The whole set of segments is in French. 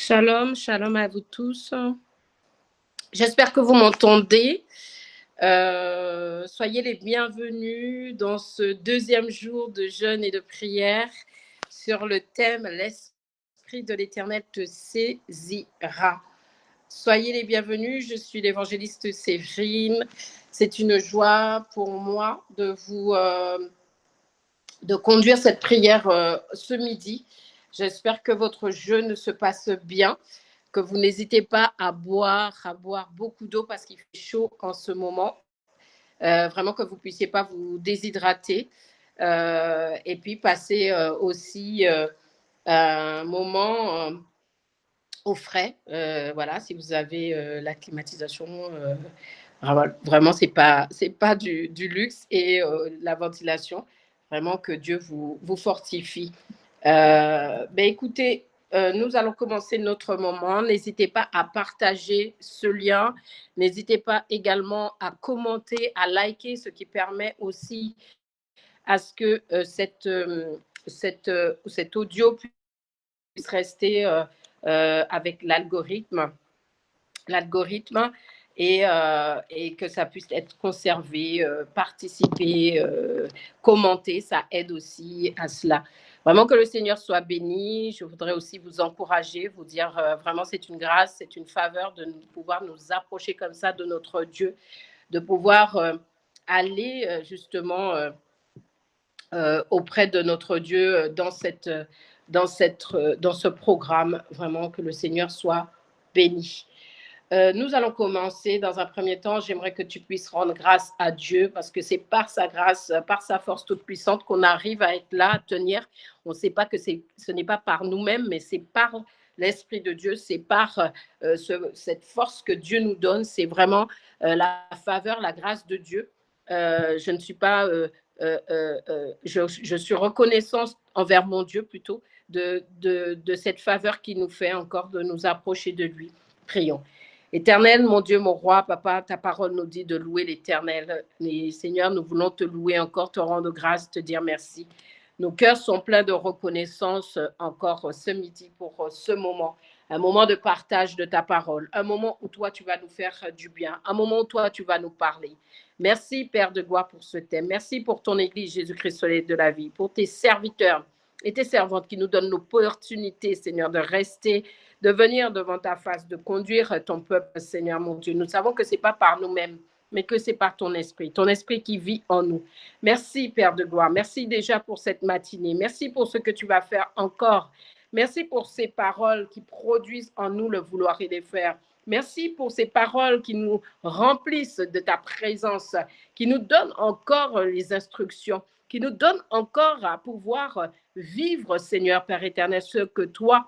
Shalom, shalom à vous tous. J'espère que vous m'entendez. Soyez les bienvenus dans ce deuxième jour de jeûne et de prière sur le thème « L'Esprit de l'Éternel te saisira ». Soyez les bienvenus, je suis l'évangéliste Séverine. C'est une joie pour moi de conduire cette prière ce midi. J'espère que votre jeûne se passe bien, que vous n'hésitez pas à boire beaucoup d'eau parce qu'il fait chaud en ce moment. Vraiment que vous ne puissiez pas vous déshydrater. Et puis passer aussi un moment au frais. Voilà, si vous avez la climatisation, vraiment, c'est pas du luxe. Et la ventilation, vraiment que Dieu vous fortifie. Écoutez, nous allons commencer notre moment. N'hésitez pas à partager ce lien. N'hésitez pas également à commenter, à liker, ce qui permet aussi à ce que cet audio puisse rester avec l'algorithme et que ça puisse être conservé, participer, commenter. Ça aide aussi à cela. Vraiment que le Seigneur soit béni. Je voudrais aussi vous encourager, vous dire vraiment c'est une grâce, c'est une faveur de pouvoir nous approcher comme ça de notre Dieu, de pouvoir aller justement auprès de notre Dieu dans ce programme. Vraiment que le Seigneur soit béni. Nous allons commencer. Dans un premier temps, j'aimerais que tu puisses rendre grâce à Dieu parce que c'est par sa grâce, par sa force toute puissante qu'on arrive à être là, à tenir. On ne sait pas que ce n'est pas par nous-mêmes, mais c'est par l'Esprit de Dieu, c'est par cette force que Dieu nous donne. C'est vraiment la faveur, la grâce de Dieu. Je ne suis pas... je suis reconnaissante envers mon Dieu plutôt de cette faveur qu'il nous fait encore de nous approcher de lui. Prions. Éternel, mon Dieu, mon roi, papa, ta parole nous dit de louer l'Éternel. Et Seigneur, nous voulons te louer encore, te rendre grâce, te dire merci. Nos cœurs sont pleins de reconnaissance encore ce midi pour ce moment. Un moment de partage de ta parole, un moment où toi, tu vas nous faire du bien, un moment où toi, tu vas nous parler. Merci, Père de gloire, pour ce thème. Merci pour ton Église, Jésus-Christ, soleil de la vie, pour tes serviteurs et tes servantes qui nous donnent l'opportunité, Seigneur, de rester, de venir devant ta face, de conduire ton peuple, Seigneur mon Dieu. Nous savons que ce n'est pas par nous-mêmes, mais que c'est par ton esprit qui vit en nous. Merci, Père de gloire. Merci déjà pour cette matinée. Merci pour ce que tu vas faire encore. Merci pour ces paroles qui produisent en nous le vouloir et les faire. Merci pour ces paroles qui nous remplissent de ta présence, qui nous donnent encore les instructions, qui nous donnent encore à pouvoir vivre, Seigneur Père éternel, ce que toi,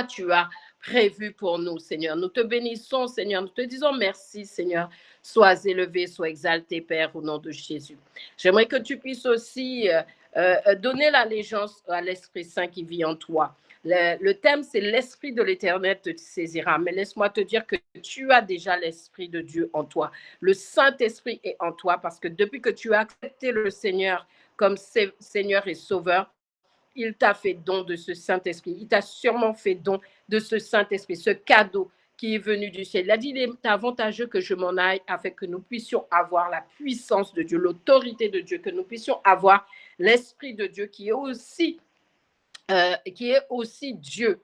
tu as prévu pour nous, Seigneur. Nous te bénissons, Seigneur. Nous te disons merci, Seigneur. Sois élevé, sois exalté, Père, au nom de Jésus. J'aimerais que tu puisses aussi donner l'allégeance à l'Esprit Saint qui vit en toi. Le thème, c'est l'Esprit de l'Éternel te saisira. Mais laisse-moi te dire que tu as déjà l'Esprit de Dieu en toi. Le Saint-Esprit est en toi parce que depuis que tu as accepté le Seigneur comme Seigneur et Sauveur, il t'a fait don de ce Saint-Esprit. Il t'a sûrement fait don de ce Saint-Esprit, ce cadeau qui est venu du ciel. Il a dit, il est avantageux que je m'en aille afin que nous puissions avoir la puissance de Dieu, l'autorité de Dieu, que nous puissions avoir l'Esprit de Dieu qui est aussi Dieu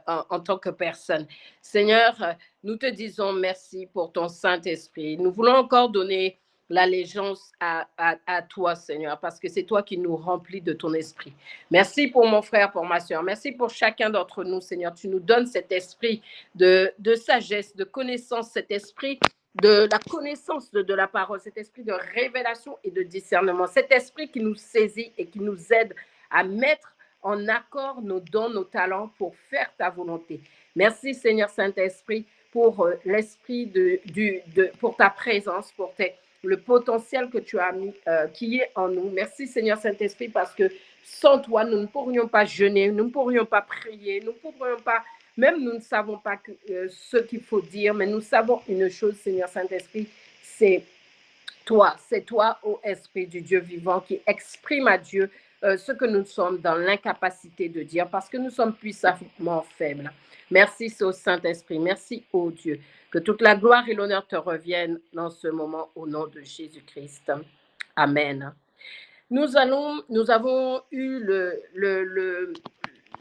en tant que personne. Seigneur, nous te disons merci pour ton Saint-Esprit. Nous voulons encore donner l'allégeance à toi, Seigneur, parce que c'est toi qui nous remplis de ton esprit. Merci pour mon frère, pour ma soeur. Merci pour chacun d'entre nous, Seigneur. Tu nous donnes cet esprit de sagesse, de connaissance, cet esprit de la connaissance de la parole, cet esprit de révélation et de discernement, cet esprit qui nous saisit et qui nous aide à mettre en accord nos dons, nos talents pour faire ta volonté. Merci, Seigneur Saint-Esprit, pour l'esprit pour ta présence, pour le potentiel que tu as mis, qui est en nous. Merci, Seigneur Saint-Esprit, parce que sans toi, nous ne pourrions pas jeûner, nous ne pourrions pas prier, nous ne pourrions pas, même nous ne savons pas ce qu'il faut dire, mais nous savons une chose, Seigneur Saint-Esprit, c'est toi, ô Esprit du Dieu vivant qui exprime à Dieu ce que nous sommes dans l'incapacité de dire parce que nous sommes puissamment faibles. Merci au Saint-Esprit, merci au Dieu. Que toute la gloire et l'honneur te reviennent dans ce moment au nom de Jésus-Christ. Amen. Nous avons eu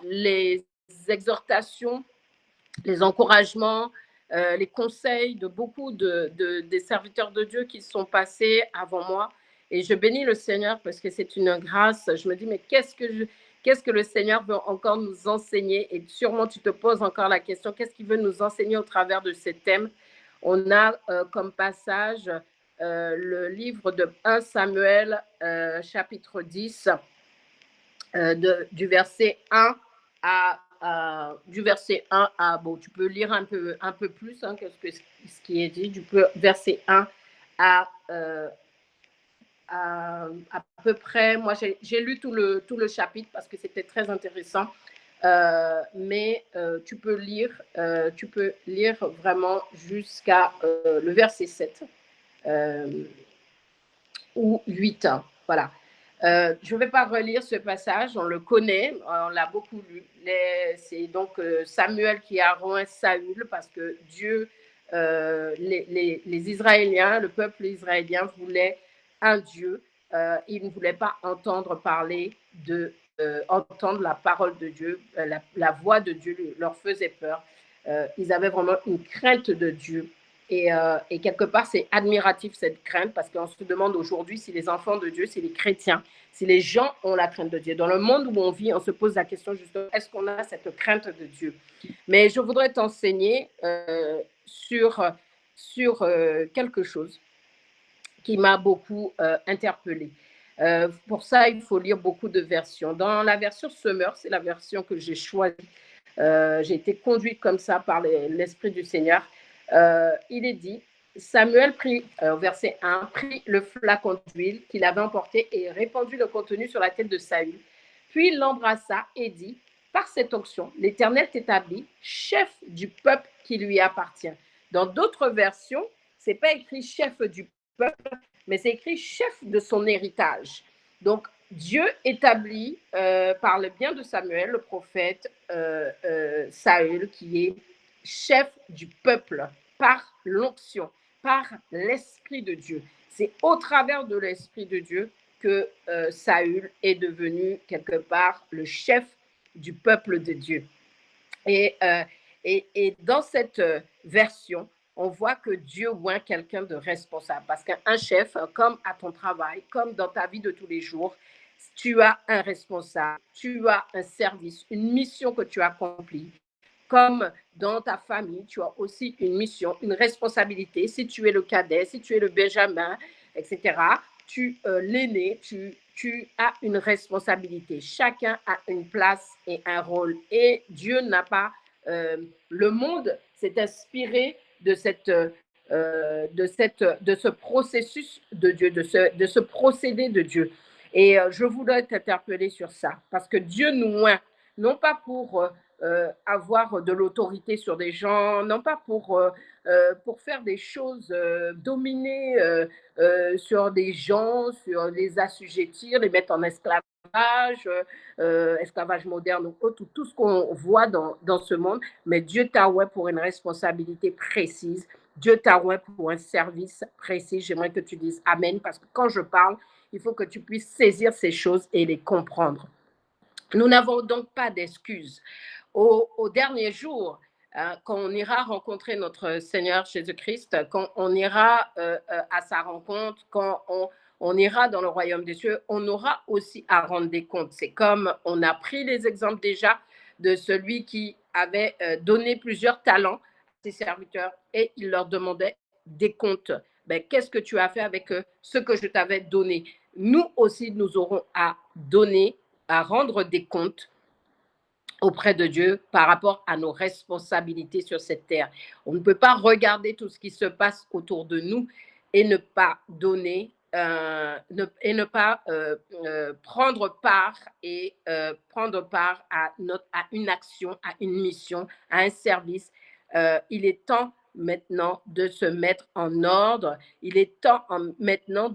les exhortations, les encouragements, les conseils de beaucoup des serviteurs de Dieu qui sont passés avant moi. Et je bénis le Seigneur parce que c'est une grâce. Je me dis, mais qu'est-ce que le Seigneur veut encore nous enseigner? Et sûrement, tu te poses encore la question, qu'est-ce qu'il veut nous enseigner au travers de ces thèmes? On a comme passage le livre de 1 Samuel, chapitre 10, du verset 1 du verset 1 à, bon, tu peux lire un peu plus que ce qui est dit, du verset 1 à peu près, moi j'ai lu tout le chapitre parce que c'était très intéressant, mais tu peux lire vraiment jusqu'à le verset 7 ou 8, voilà. Je ne vais pas relire ce passage, on le connaît, on l'a beaucoup lu. C'est donc Samuel qui a rejoint Saül parce que Dieu, les Israéliens, le peuple israélien voulait un Dieu. Ils ne voulaient pas entendre entendre la parole de Dieu, la voix de Dieu leur faisait peur. Ils avaient vraiment une crainte de Dieu. Et quelque part, c'est admiratif cette crainte parce qu'on se demande aujourd'hui si les enfants de Dieu, si les chrétiens, si les gens ont la crainte de Dieu. Dans le monde où on vit, on se pose la question justement, est-ce qu'on a cette crainte de Dieu? Mais je voudrais t'enseigner sur quelque chose qui m'a beaucoup interpellée. Pour ça, il faut lire beaucoup de versions. Dans la version Semeur, c'est la version que j'ai choisie. J'ai été conduite comme ça par l'Esprit du Seigneur. Il est dit, Samuel prit, verset 1, prit le flacon d'huile qu'il avait emporté et répandit le contenu sur la tête de Saül. Puis l'embrassa et dit, par cette onction, l'Éternel t'établit chef du peuple qui lui appartient. Dans d'autres versions, ce n'est pas écrit chef du peuple, mais c'est écrit chef de son héritage. Donc, Dieu établit par le bien de Samuel, le prophète, Saül, qui est chef du peuple par l'onction, par l'Esprit de Dieu. C'est au travers de l'Esprit de Dieu que Saül est devenu quelque part le chef du peuple de Dieu. Et dans cette version, on voit que Dieu voit quelqu'un de responsable. Parce qu'un chef, comme à ton travail, comme dans ta vie de tous les jours, tu as un responsable, tu as un service, une mission que tu accomplis. Comme dans ta famille, tu as aussi une mission, une responsabilité. Si tu es le cadet, si tu es le benjamin, etc., l'aîné, tu as une responsabilité. Chacun a une place et un rôle. Et Dieu n'a pas... le monde s'est inspiré de ce processus de Dieu, de ce procédé de Dieu. Et je voudrais t'interpeller sur ça, parce que Dieu nous oint, non pas pour avoir de l'autorité sur des gens, non pas pour faire des choses, dominer sur des gens, sur les assujettir, les mettre en esclavage, esclavage moderne ou autre, tout ce qu'on voit dans ce monde. Mais Dieu t'a oint pour une responsabilité précise. Dieu t'a oint pour un service précis. J'aimerais que tu dises Amen, parce que quand je parle, il faut que tu puisses saisir ces choses et les comprendre. Nous n'avons donc pas d'excuses. Au dernier jour, quand on ira rencontrer notre Seigneur Jésus-Christ, quand on ira à sa rencontre, quand on ira dans le royaume des cieux, on aura aussi à rendre des comptes. C'est comme on a pris les exemples déjà de celui qui avait donné plusieurs talents à ses serviteurs et il leur demandait des comptes. Ben, qu'est-ce que tu as fait avec ce que je t'avais donné? Nous aussi, nous aurons à donner, à rendre des comptes auprès de Dieu par rapport à nos responsabilités sur cette terre. On ne peut pas regarder tout ce qui se passe autour de nous et ne pas donner et ne pas prendre part à une action, à une mission, à un service. Il est temps maintenant de se mettre en ordre. Il est temps maintenant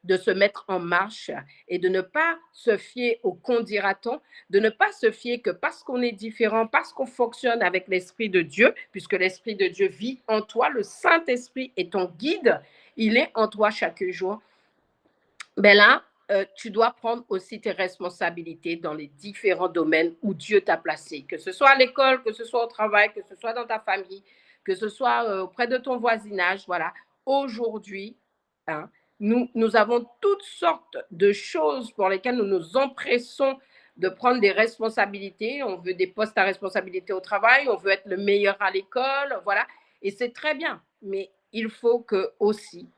de se mettre en marche et de ne pas se fier au qu'on dira-t-on, de ne pas se fier que parce qu'on est différent, parce qu'on fonctionne avec l'Esprit de Dieu, puisque l'Esprit de Dieu vit en toi, le Saint-Esprit est ton guide, il est en toi chaque jour. Ben là, tu dois prendre aussi tes responsabilités dans les différents domaines où Dieu t'a placé, que ce soit à l'école, que ce soit au travail, que ce soit dans ta famille, que ce soit auprès de ton voisinage. Voilà. Aujourd'hui, hein, nous avons toutes sortes de choses pour lesquelles nous nous empressons de prendre des responsabilités. On veut des postes à responsabilité au travail, on veut être le meilleur à l'école, voilà. Et c'est très bien, mais il faut que aussi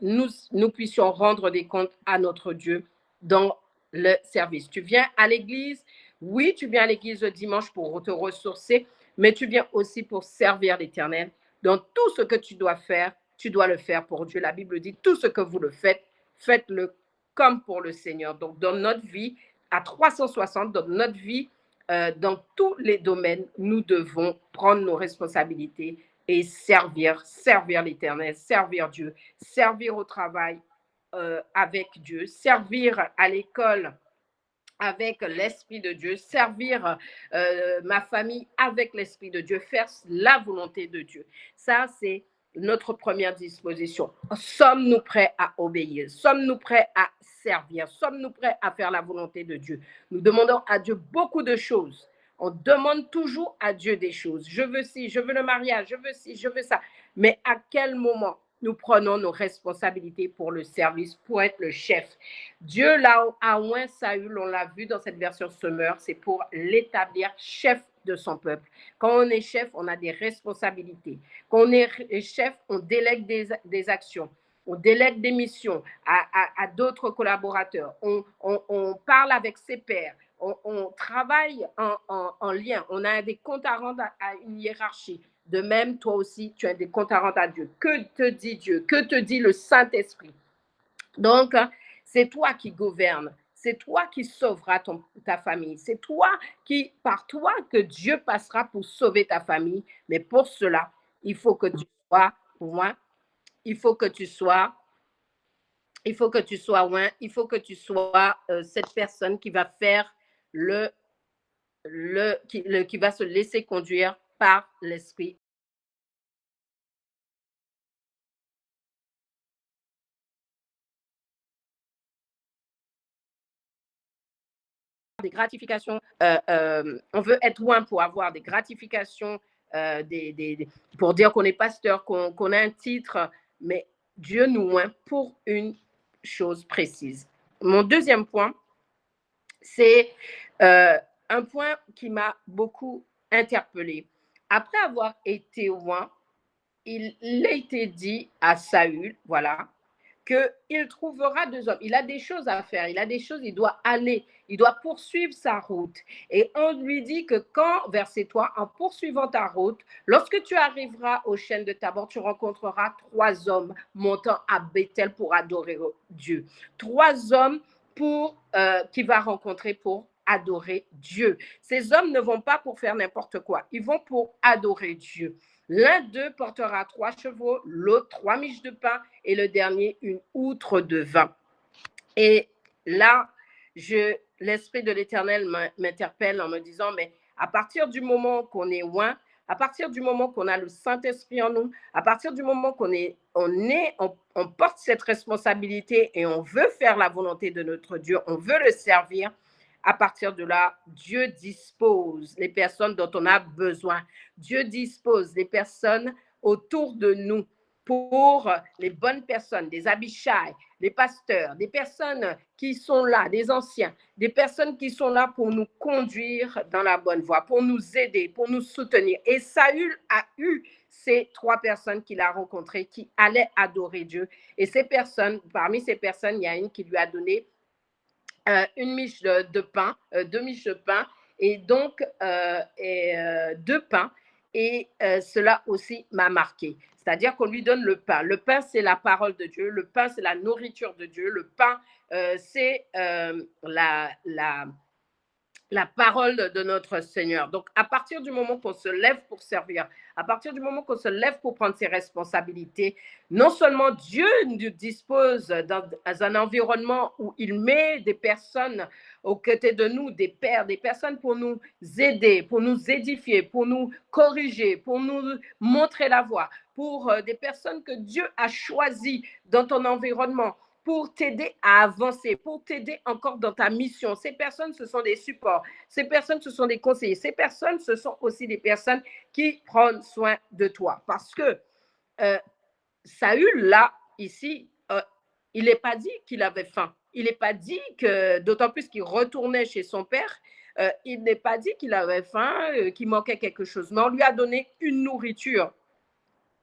nous puissions rendre des comptes à notre Dieu dans le service. Tu viens à l'église, oui, tu viens à l'église le dimanche pour te ressourcer, mais tu viens aussi pour servir l'Éternel. Dans tout ce que tu dois faire, tu dois le faire pour Dieu. La Bible dit, tout ce que vous le faites, faites-le comme pour le Seigneur. Donc, dans notre vie, à 360, dans notre vie, dans tous les domaines, nous devons prendre nos responsabilités et servir l'Éternel, servir Dieu, servir au travail avec Dieu, servir à l'école avec l'Esprit de Dieu, servir ma famille avec l'Esprit de Dieu, faire la volonté de Dieu. Ça, c'est notre première disposition. Sommes-nous prêts à obéir? Sommes-nous prêts à servir? Sommes-nous prêts à faire la volonté de Dieu? Nous demandons à Dieu beaucoup de choses. On demande toujours à Dieu des choses. Je veux ci, je veux le mariage, je veux ci, je veux ça. Mais à quel moment nous prenons nos responsabilités pour le service, pour être le chef? Dieu l'a a oint Saül, on l'a vu dans cette version Semeur, c'est pour l'établir chef de son peuple. Quand on est chef, on a des responsabilités. Quand on est chef, on délègue des actions. On délègue des missions à d'autres collaborateurs. On parle avec ses pairs. On travaille en lien. On a des comptes à rendre à une hiérarchie. De même, toi aussi, tu as des comptes à rendre à Dieu. Que te dit Dieu? Que te dit le Saint-Esprit? Donc, c'est toi qui gouvernes. C'est toi qui sauveras ta famille. C'est toi qui, par toi, que Dieu passera pour sauver ta famille. Mais pour cela, il faut que tu sois loin. Il faut que tu sois loin. Il faut que tu sois cette personne qui va faire qui va se laisser conduire par l'Esprit. Des gratifications, on veut être loin pour avoir des gratifications, pour dire qu'on est pasteur, qu'on a un titre, mais Dieu nous oint pour une chose précise. Mon deuxième point, c'est un point qui m'a beaucoup interpellée. Après avoir été loin, il a été dit à Saül, voilà, qu'il trouvera deux hommes. Il a des choses à faire, il a des choses, il doit aller, il doit poursuivre sa route. Et on lui dit que quand, verset 3, en poursuivant ta route, lorsque tu arriveras au chêne de Tabor, tu rencontreras trois hommes montant à Bethel pour adorer Dieu. Trois hommes qu'il va rencontrer pour adorer Dieu. Ces hommes ne vont pas pour faire n'importe quoi, ils vont pour adorer Dieu. L'un d'eux portera 3 chevaux, l'autre 3 miches de pain et le dernier une outre de vin. Et là, l'Esprit de l'Éternel m'interpelle en me disant, mais à partir du moment qu'on est loin, à partir du moment qu'on a le Saint-Esprit en nous, à partir du moment on porte cette responsabilité et on veut faire la volonté de notre Dieu, on veut le servir, à partir de là, Dieu dispose les personnes dont on a besoin. Dieu dispose des personnes autour de nous pour les bonnes personnes, des Abishai, des pasteurs, des personnes qui sont là, des anciens, des personnes qui sont là pour nous conduire dans la bonne voie, pour nous aider, pour nous soutenir. Et Saül a eu ces trois personnes qu'il a rencontrées qui allaient adorer Dieu. Et ces personnes, parmi ces personnes, il y a une qui lui a donné une miche de pain, 2 miches de pain, et donc deux pains. Et cela aussi m'a marqué. C'est-à-dire qu'on lui donne le pain. Le pain, c'est la parole de Dieu. Le pain, c'est la nourriture de Dieu. Le pain, c'est la parole de notre Seigneur. Donc, à partir du moment qu'on se lève pour servir, à partir du moment qu'on se lève pour prendre ses responsabilités, non seulement Dieu nous dispose dans un environnement où il met des personnes aux côtés de nous, des pères, des personnes pour nous aider, pour nous édifier, pour nous corriger, pour nous montrer la voie, pour des personnes que Dieu a choisies dans ton environnement, pour t'aider à avancer, pour t'aider encore dans ta mission. Ces personnes, ce sont des supports. Ces personnes, ce sont des conseillers. Ces personnes, ce sont aussi des personnes qui prennent soin de toi. Parce que Saül, là, ici, il n'est pas dit qu'il avait faim. Il n'est pas dit que, d'autant plus qu'il retournait chez son père, il n'est pas dit qu'il avait faim, qu'il manquait quelque chose. Mais on lui a donné une nourriture.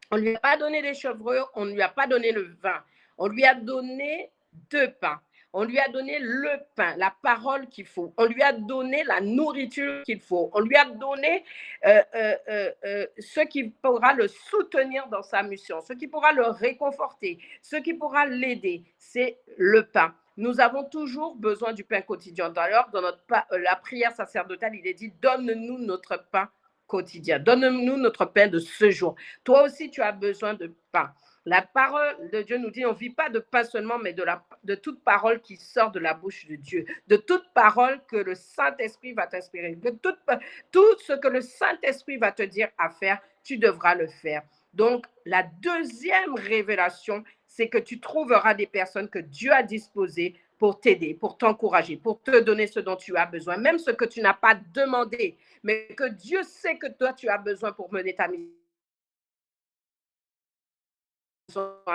On ne lui a pas donné les chevreux, on ne lui a pas donné le vin. On lui a donné 2 pains. On lui a donné le pain, la parole qu'il faut. On lui a donné la nourriture qu'il faut. On lui a donné ce qui pourra le soutenir dans sa mission, ce qui pourra le réconforter, ce qui pourra l'aider. C'est le pain. Nous avons toujours besoin du pain quotidien. D'ailleurs, dans la prière sacerdotale, il est dit, donne-nous notre pain quotidien. Donne-nous notre pain de ce jour. Toi aussi, tu as besoin de pain. La parole de Dieu nous dit, on ne vit pas de pain seulement, mais de toute parole qui sort de la bouche de Dieu, de toute parole que le Saint-Esprit va t'inspirer, de tout ce que le Saint-Esprit va te dire à faire, tu devras le faire. Donc, la deuxième révélation, c'est que tu trouveras des personnes que Dieu a disposées pour t'aider, pour t'encourager, pour te donner ce dont tu as besoin, même ce que tu n'as pas demandé, mais que Dieu sait que toi, tu as besoin pour mener ta mission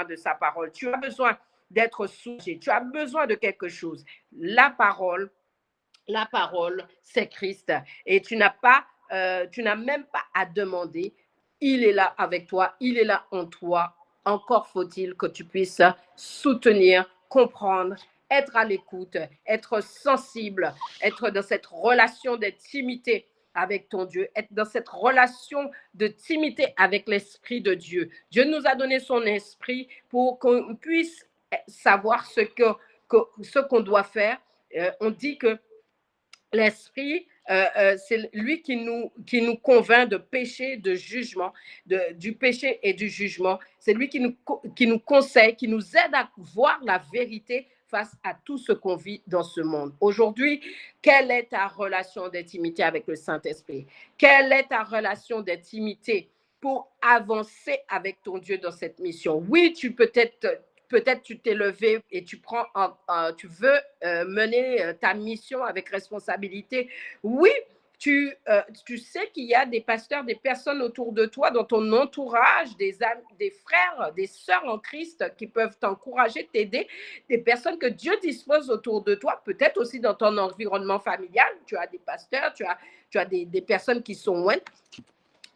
de sa parole. Tu as besoin d'être soulagé. Tu as besoin de quelque chose. La parole, c'est Christ. Et tu n'as même pas à demander. Il est là avec toi. Il est là en toi. Encore faut-il que tu puisses soutenir, comprendre, être à l'écoute, être sensible, être dans cette relation d'intimité avec ton Dieu, être dans cette relation de timidité avec l'Esprit de Dieu. Dieu nous a donné son esprit pour qu'on puisse savoir ce qu'on doit faire. On dit que l'Esprit, c'est lui qui nous convainc de péché, de jugement, du péché et du jugement. C'est lui qui nous conseille, qui nous aide à voir la vérité face à tout ce qu'on vit dans ce monde. Aujourd'hui, quelle est ta relation d'intimité avec le Saint-Esprit? Quelle est ta relation d'intimité pour avancer avec ton Dieu dans cette mission? Oui, peut-être tu t'es levé et tu veux mener ta mission avec responsabilité. Oui, tu sais qu'il y a des pasteurs, des personnes autour de toi, dans ton entourage, des frères, des sœurs en Christ qui peuvent t'encourager, t'aider, des personnes que Dieu dispose autour de toi, peut-être aussi dans ton environnement familial. Tu as des pasteurs, tu as des personnes qui sont loin.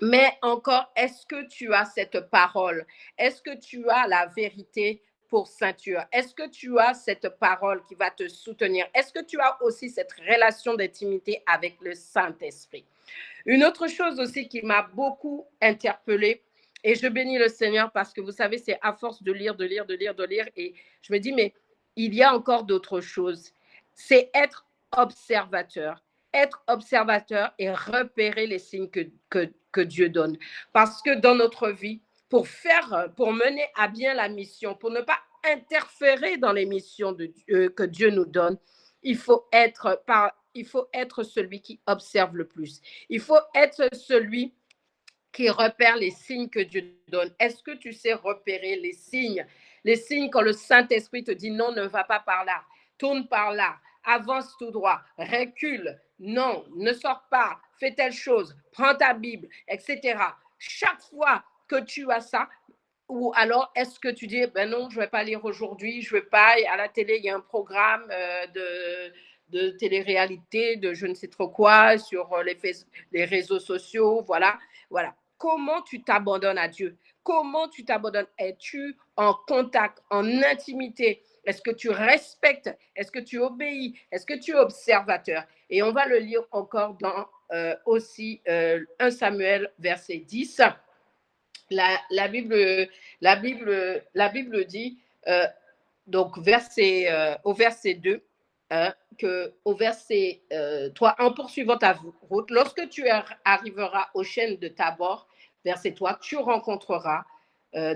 Mais encore, est-ce que tu as cette parole? Est-ce que tu as la vérité pour ceinture? Est-ce que tu as cette parole qui va te soutenir? Est-ce que tu as aussi cette relation d'intimité avec le Saint-Esprit? Une autre chose aussi qui m'a beaucoup interpellée, et je bénis le Seigneur parce que vous savez, c'est à force de lire, et je me dis, mais il y a encore d'autres choses. C'est être observateur. Être observateur et repérer les signes que Dieu donne. Parce que dans notre vie, pour mener à bien la mission, pour ne pas interférer dans les missions que Dieu nous donne, il faut être celui qui observe le plus. Il faut être celui qui repère les signes que Dieu donne. Est-ce que tu sais repérer les signes? Les signes quand le Saint-Esprit te dit non, ne va pas par là, tourne par là, avance tout droit, recule, non, ne sors pas, fais telle chose, prends ta Bible, etc. Chaque fois que tu as ça, ou alors est-ce que tu dis, ben non, je ne vais pas lire aujourd'hui, je ne vais pas, à la télé, il y a un programme de télé-réalité, de je ne sais trop quoi, sur les réseaux sociaux, voilà. Comment tu t'abandonnes à Dieu? Comment tu t'abandonnes? Es-tu en contact, en intimité? Est-ce que tu respectes? Est-ce que tu obéis? Est-ce que tu es observateur? Et on va le lire encore dans aussi 1 Samuel, verset 10. La Bible dit, donc au verset 2, au verset 3, en poursuivant ta route, lorsque tu arriveras au chêne de Tabor, verset 3, tu rencontreras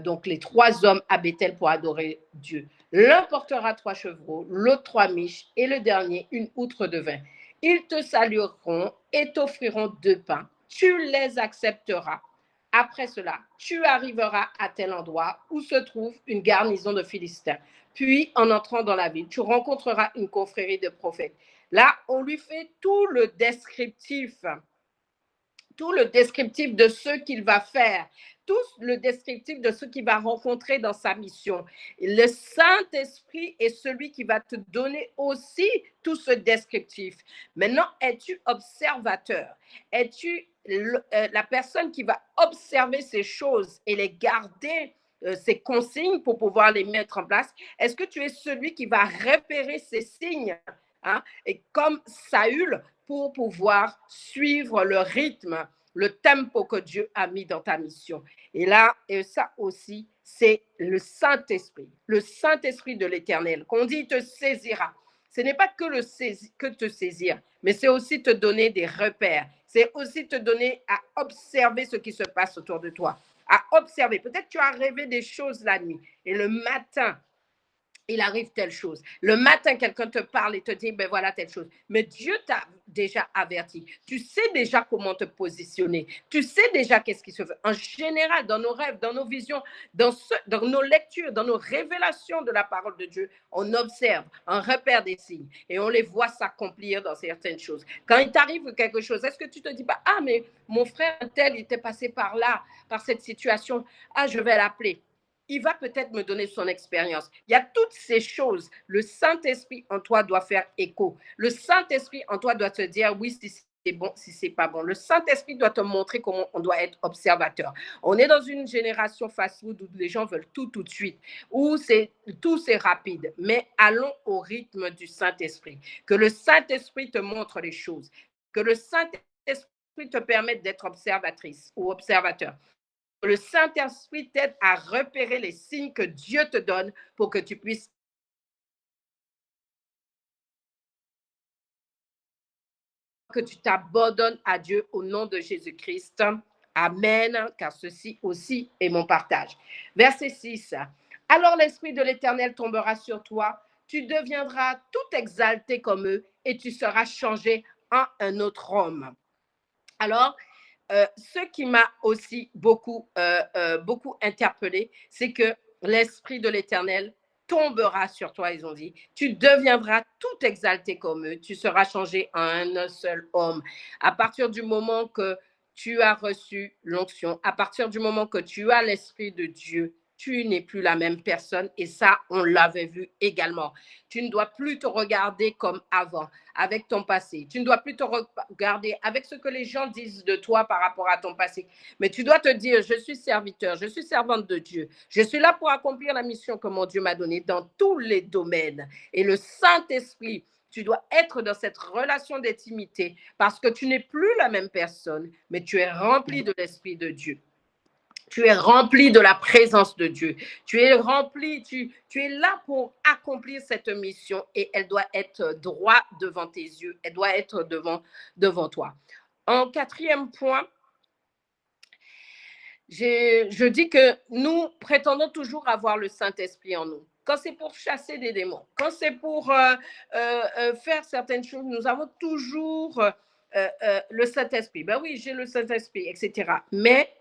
donc les 3 hommes à Béthel pour adorer Dieu. L'un portera 3 chevreaux, l'autre 3 miches et le dernier une outre de vin. Ils te salueront et t'offriront 2 pains. Tu les accepteras. Après cela, tu arriveras à tel endroit où se trouve une garnison de Philistins. Puis, en entrant dans la ville, tu rencontreras une confrérie de prophètes. Là, on lui fait tout le descriptif de ce qu'il va faire, tout le descriptif de ce qu'il va rencontrer dans sa mission. Le Saint-Esprit est celui qui va te donner aussi tout ce descriptif. Maintenant, es-tu observateur? Es-tu la personne qui va observer ces choses et les garder, ces consignes pour pouvoir les mettre en place? Est-ce que tu es celui qui va repérer ces signes, hein, et comme Saül, pour pouvoir suivre le rythme, le tempo que Dieu a mis dans ta mission? Et là, et ça aussi, c'est le Saint-Esprit de l'Éternel. Qu'on dit, il te saisira. Ce n'est pas que te saisir, mais c'est aussi te donner des repères. C'est aussi te donner à observer ce qui se passe autour de toi. À observer. Peut-être que tu as rêvé des choses la nuit et le matin, il arrive telle chose. Le matin, quelqu'un te parle et te dit, ben voilà telle chose. Mais Dieu t'a déjà averti. Tu sais déjà comment te positionner. Tu sais déjà qu'est-ce qui se fait. En général, dans nos rêves, dans nos visions, dans nos lectures, dans nos révélations de la parole de Dieu, on observe, on repère des signes et on les voit s'accomplir dans certaines choses. Quand il t'arrive quelque chose, est-ce que tu te dis pas, ah, mais mon frère tel, il était passé par là, par cette situation. Ah, je vais l'appeler. Il va peut-être me donner son expérience. Il y a toutes ces choses. Le Saint-Esprit en toi doit faire écho. Le Saint-Esprit en toi doit te dire oui, si c'est bon, si c'est pas bon. Le Saint-Esprit doit te montrer comment on doit être observateur. On est dans une génération fast-food où les gens veulent tout de suite, où tout c'est rapide. Mais allons au rythme du Saint-Esprit. Que le Saint-Esprit te montre les choses. Que le Saint-Esprit te permette d'être observatrice ou observateur. Le Saint-Esprit t'aide à repérer les signes que Dieu te donne pour que tu puisses, que tu t'abandonnes à Dieu au nom de Jésus-Christ. Amen, car ceci aussi est mon partage. Verset 6. Alors l'Esprit de l'Éternel tombera sur toi, tu deviendras tout exalté comme eux et tu seras changé en un autre homme. Alors, ce qui m'a aussi beaucoup interpellé, c'est que l'Esprit de l'Éternel tombera sur toi, ils ont dit. Tu deviendras tout exalté comme eux. Tu seras changé en un seul homme. À partir du moment que tu as reçu l'onction, à partir du moment que tu as l'Esprit de Dieu, tu n'es plus la même personne et ça, on l'avait vu également. Tu ne dois plus te regarder comme avant, avec ton passé. Tu ne dois plus te regarder avec ce que les gens disent de toi par rapport à ton passé. Mais tu dois te dire, je suis serviteur, je suis servante de Dieu. Je suis là pour accomplir la mission que mon Dieu m'a donnée dans tous les domaines. Et le Saint-Esprit, tu dois être dans cette relation d'intimité parce que tu n'es plus la même personne, mais tu es rempli de l'Esprit de Dieu. Tu es rempli de la présence de Dieu. Tu es rempli, tu es là pour accomplir cette mission et elle doit être droit devant tes yeux. Elle doit être devant toi. En 4e point, je dis que nous prétendons toujours avoir le Saint-Esprit en nous. Quand c'est pour chasser des démons, quand c'est pour faire certaines choses, nous avons toujours le Saint-Esprit. Ben oui, j'ai le Saint-Esprit, etc. Mais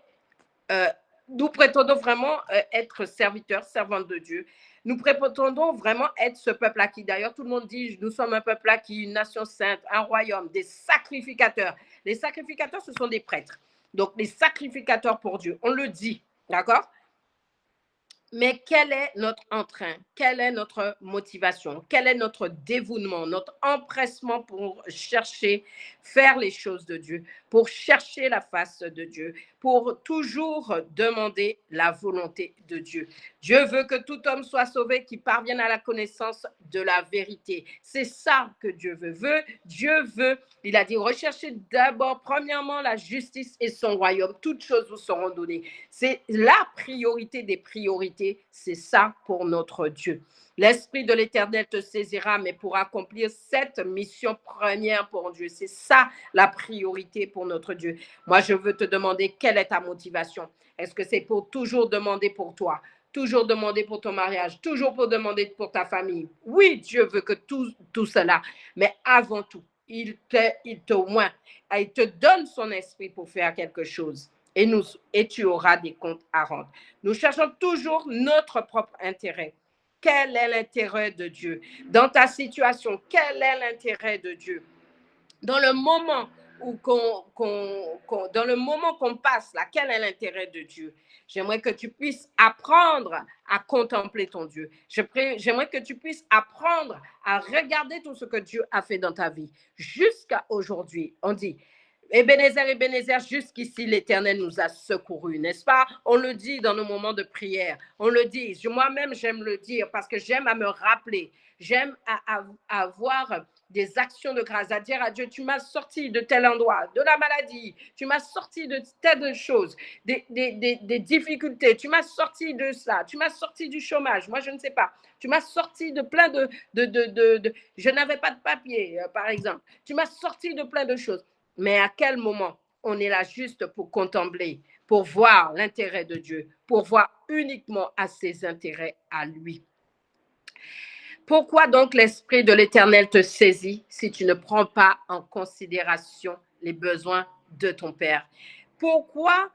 nous prétendons vraiment être serviteurs, servantes de Dieu. Nous prétendons vraiment être ce peuple-là qui, d'ailleurs, tout le monde dit, nous sommes un peuple-là qui est une nation sainte, un royaume, des sacrificateurs. Les sacrificateurs, ce sont des prêtres. Donc, les sacrificateurs pour Dieu, on le dit, d'accord? Mais quel est notre entrain? Quelle est notre motivation? Quel est notre dévouement, notre empressement pour chercher, faire les choses de Dieu, pour chercher la face de Dieu, pour toujours demander la volonté de Dieu? Dieu veut que tout homme soit sauvé, qu'il parvienne à la connaissance de la vérité. C'est ça que Dieu veut. Dieu veut, il a dit, recherchez d'abord, premièrement, la justice et son royaume. Toutes choses vous seront données. C'est la priorité des priorités. C'est ça pour notre Dieu. L'Esprit de l'Éternel te saisira, mais pour accomplir cette mission première pour Dieu. C'est ça la priorité pour notre Dieu. Moi, je veux te demander quelle est ta motivation. Est-ce que c'est pour toujours demander pour toi? Toujours demander pour ton mariage, toujours pour demander pour ta famille. Oui, Dieu veut que tout cela, mais avant tout, il te donne son esprit pour faire quelque chose. Et tu auras des comptes à rendre. Nous cherchons toujours notre propre intérêt. Quel est l'intérêt de Dieu? Dans ta situation, quel est l'intérêt de Dieu? Dans le moment dans le moment qu'on passe là, quel est l'intérêt de Dieu? J'aimerais que tu puisses apprendre à contempler ton Dieu. J'aimerais que tu puisses apprendre à regarder tout ce que Dieu a fait dans ta vie. Jusqu'à aujourd'hui, on dit, Ebenezer, Ebenezer, jusqu'ici, l'Éternel nous a secourus, n'est-ce pas? On le dit dans nos moments de prière. On le dit. Moi-même, j'aime le dire parce que j'aime à me rappeler. J'aime à avoir des actions de grâce, à dire à Dieu, tu m'as sorti de tel endroit, de la maladie, tu m'as sorti de telle chose, des difficultés, tu m'as sorti de ça, tu m'as sorti du chômage, moi je ne sais pas, tu m'as sorti de plein je n'avais pas de papier, par exemple, tu m'as sorti de plein de choses. Mais à quel moment on est là juste pour contempler, pour voir l'intérêt de Dieu, pour voir uniquement à ses intérêts à lui? Pourquoi donc l'Esprit de l'Éternel te saisit si tu ne prends pas en considération les besoins de ton Père? Pourquoi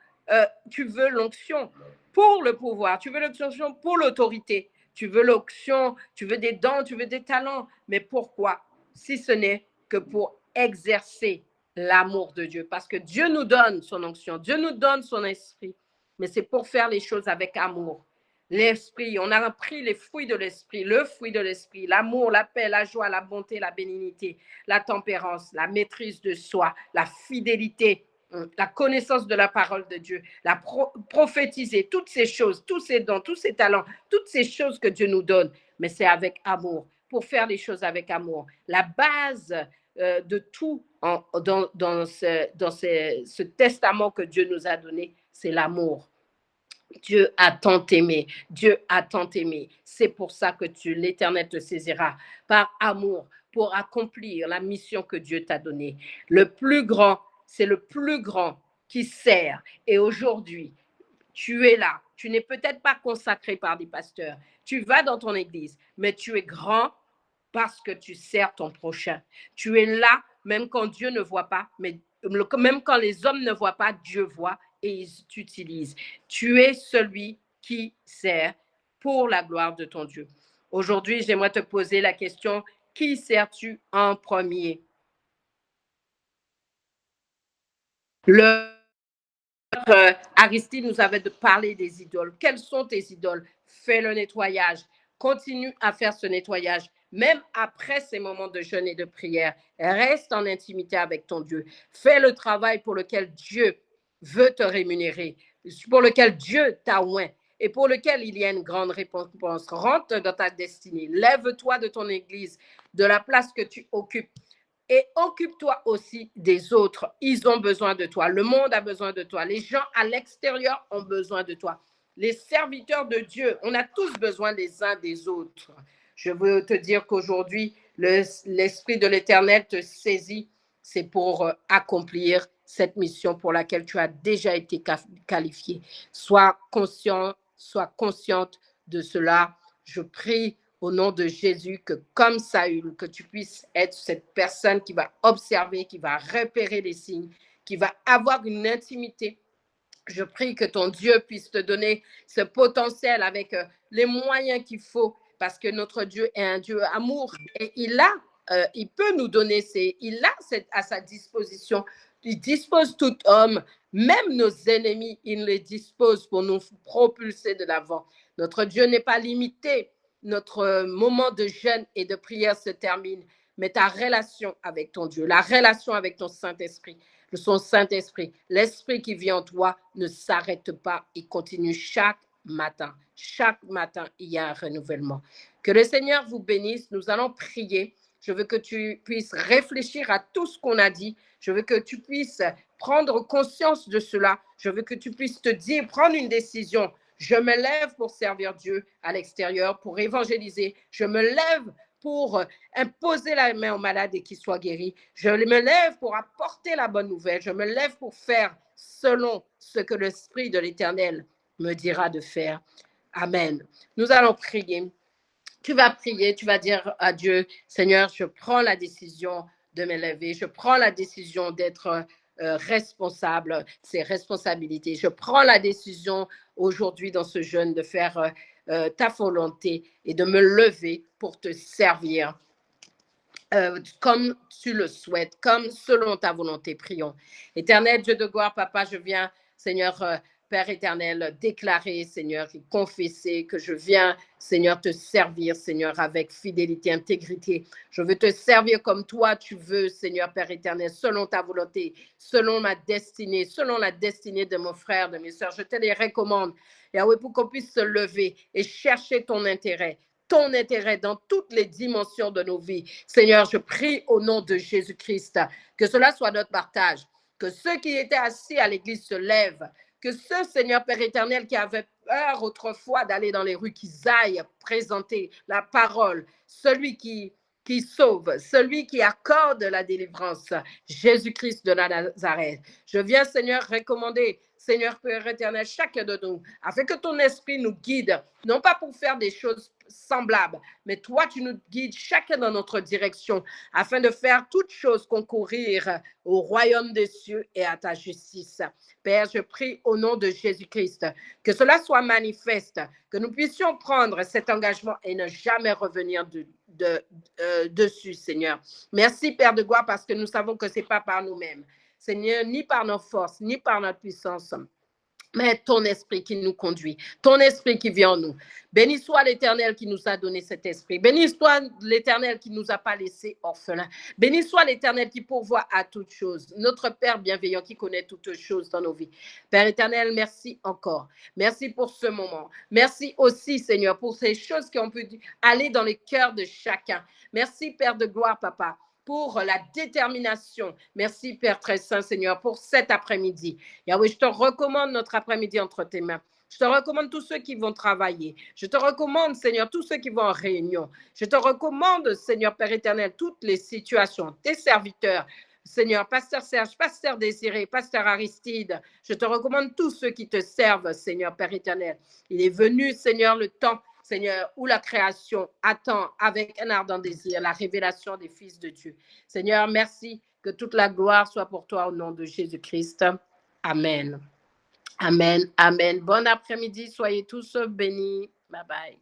tu veux l'onction pour le pouvoir? Tu veux l'onction pour l'autorité? Tu veux l'onction, tu veux des dons, tu veux des talents. Mais pourquoi? Si ce n'est que pour exercer l'amour de Dieu. Parce que Dieu nous donne son onction, Dieu nous donne son esprit. Mais c'est pour faire les choses avec amour. L'esprit, on a appris les fruits de l'esprit, le fruit de l'esprit, l'amour, la paix, la joie, la bonté, la bénignité, la tempérance, la maîtrise de soi, la fidélité, la connaissance de la parole de Dieu, la prophétiser, toutes ces choses, tous ces dons, tous ces talents, toutes ces choses que Dieu nous donne, mais c'est avec amour, pour faire les choses avec amour. La base de tout dans ce testament que Dieu nous a donné, c'est l'amour. Dieu a tant aimé, Dieu a tant aimé. C'est pour ça que l'Éternel te saisira par amour pour accomplir la mission que Dieu t'a donnée. Le plus grand, c'est le plus grand qui sert. Et aujourd'hui, tu es là. Tu n'es peut-être pas consacré par des pasteurs. Tu vas dans ton église, mais tu es grand parce que tu sers ton prochain. Tu es là, même quand Dieu ne voit pas, mais même quand les hommes ne voient pas, Dieu voit et il t'utilise. Tu es celui qui sert pour la gloire de ton Dieu. Aujourd'hui, j'aimerais te poser la question, qui sers-tu en premier? Aristide nous avait parlé des idoles. Quelles sont tes idoles? Fais le nettoyage. Continue à faire ce nettoyage. Même après ces moments de jeûne et de prière, reste en intimité avec ton Dieu. Fais le travail pour lequel Dieu veut te rémunérer, pour lequel Dieu t'a oint et pour lequel il y a une grande récompense. Rentre dans ta destinée. Lève-toi de ton église, de la place que tu occupes. Et occupe-toi aussi des autres. Ils ont besoin de toi. Le monde a besoin de toi. Les gens à l'extérieur ont besoin de toi. Les serviteurs de Dieu, on a tous besoin les uns des autres. Je veux te dire qu'aujourd'hui, l'Esprit de l'Éternel te saisit. C'est pour accomplir cette mission pour laquelle tu as déjà été qualifié. Sois conscient, sois consciente de cela. Je prie au nom de Jésus, que comme Saül, que tu puisses être cette personne qui va observer, qui va repérer les signes, qui va avoir une intimité. Je prie que ton Dieu puisse te donner ce potentiel avec les moyens qu'il faut, parce que notre Dieu est un Dieu amour et il peut nous donner, il a à sa disposition. Il dispose tout homme, même nos ennemis, il les dispose pour nous propulser de l'avant. Notre Dieu n'est pas limité. Notre moment de jeûne et de prière se termine, mais ta relation avec ton Dieu, la relation avec ton Saint-Esprit, son Saint-Esprit, l'Esprit qui vit en toi ne s'arrête pas, il continue chaque matin. Chaque matin, il y a un renouvellement. Que le Seigneur vous bénisse. Nous allons prier. Je veux que tu puisses réfléchir à tout ce qu'on a dit. Je veux que tu puisses prendre conscience de cela. Je veux que tu puisses te dire, prendre une décision Je me lève pour servir Dieu à l'extérieur, pour évangéliser. Je me lève pour imposer la main aux malades et qu'ils soient guéris. Je me lève pour apporter la bonne nouvelle. Je me lève pour faire selon ce que l'Esprit de l'Éternel me dira de faire. Amen. Nous allons prier. Tu vas prier, tu vas dire à Dieu, Seigneur, je prends la décision de m'élever, je prends la décision d'être responsable, c'est responsabilité. Je prends la décision aujourd'hui dans ce jeûne de faire ta volonté et de me lever pour te servir comme tu le souhaites, comme selon ta volonté. Prions. Éternel Dieu de gloire, Papa, je viens, Seigneur, Père éternel, déclarer, Seigneur, et confesser que je viens, Seigneur, te servir, Seigneur, avec fidélité, intégrité. Je veux te servir comme toi tu veux, Seigneur, Père éternel, selon ta volonté, selon ma destinée, selon la destinée de mon frère, de mes soeurs. Je te les recommande, Yahweh, pour qu'on puisse se lever et chercher ton intérêt dans toutes les dimensions de nos vies. Seigneur, je prie au nom de Jésus-Christ que cela soit notre partage, que ceux qui étaient assis à l'église se lèvent, que ce Seigneur Père éternel qui avait peur autrefois d'aller dans les rues, qu'ils aillent présenter la parole, celui qui sauve, celui qui accorde la délivrance, Jésus-Christ de Nazareth. Je viens, Seigneur, recommander, Seigneur Père éternel, chacun de nous, afin que ton esprit nous guide, non pas pour faire des choses semblables, mais toi, tu nous guides chacun dans notre direction, afin de faire toutes choses concourir au royaume des cieux et à ta justice. Père, je prie au nom de Jésus-Christ, que cela soit manifeste, que nous puissions prendre cet engagement et ne jamais revenir dessus, Seigneur. Merci, Père de gloire, parce que nous savons que ce n'est pas par nous-mêmes, Seigneur, ni par nos forces, ni par notre puissance, mais ton esprit qui nous conduit, ton esprit qui vient en nous. Béni soit l'Éternel qui nous a donné cet esprit. Béni soit l'Éternel qui ne nous a pas laissés orphelins. Béni soit l'Éternel qui pourvoit à toutes choses. Notre Père bienveillant qui connaît toutes choses dans nos vies. Père éternel, merci encore. Merci pour ce moment. Merci aussi, Seigneur, pour ces choses qui ont pu aller dans les cœurs de chacun. Merci, Père de gloire, Papa, pour la détermination. Merci, Père très saint, Seigneur, pour cet après-midi. Yahweh, je te recommande notre après-midi entre tes mains. Je te recommande tous ceux qui vont travailler. Je te recommande, Seigneur, tous ceux qui vont en réunion. Je te recommande, Seigneur, Père éternel, toutes les situations, tes serviteurs, Seigneur, Pasteur Serge, Pasteur Désiré, Pasteur Aristide. Je te recommande tous ceux qui te servent, Seigneur, Père éternel. Il est venu, Seigneur, le temps, Seigneur, où la création attend avec un ardent désir la révélation des fils de Dieu. Seigneur, merci, que toute la gloire soit pour toi au nom de Jésus-Christ. Amen. Amen. Amen. Bon après-midi, soyez tous bénis. Bye bye.